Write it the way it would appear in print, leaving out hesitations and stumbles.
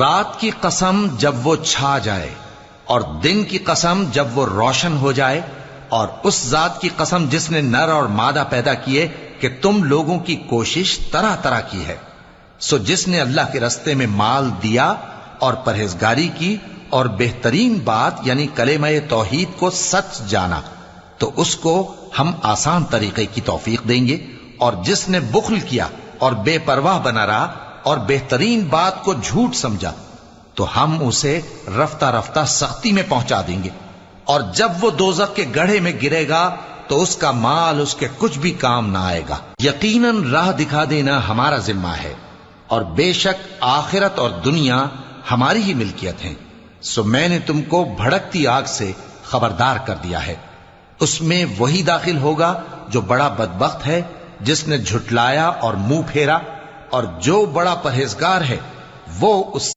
रात की कसम जब वो छा जाए और दिन की कसम जब वो रोशन हो जाए, और उस जात की कसम जिसने नर और मादा पैदा किए कि तुम लोगों की कोशिश तरह तरह की है। सो जिसने अल्लाह के रस्ते में माल दिया और परहेजगारी की और बेहतरीन बात यानी कलेमा तौहीद को सच जाना, तो उसको हम आसान तरीके की तौफीक देंगे। और जिसने बुख्ल किया और बेपरवाह बना रहा और बेहतरीन बात को झूठ समझा, तो हम उसे रफ्ता रफ्ता सख्ती में पहुंचा देंगे। और जब वो दोजख के गड्ढे में गिरेगा तो उसका माल उसके कुछ भी काम ना आएगा। यकीनन राह दिखा देना हमारा जिम्मा है, और बेशक आखिरत और दुनिया हमारी ही मिल्कियत है। सो मैंने तुमको भड़कती आग से खबरदार कर दिया है। उसमें वही दाखिल होगा जो बड़ा बदबख्त है, जिसने झुटलाया और मुंह फेरा, और जो बड़ा परहेजगार है वो उस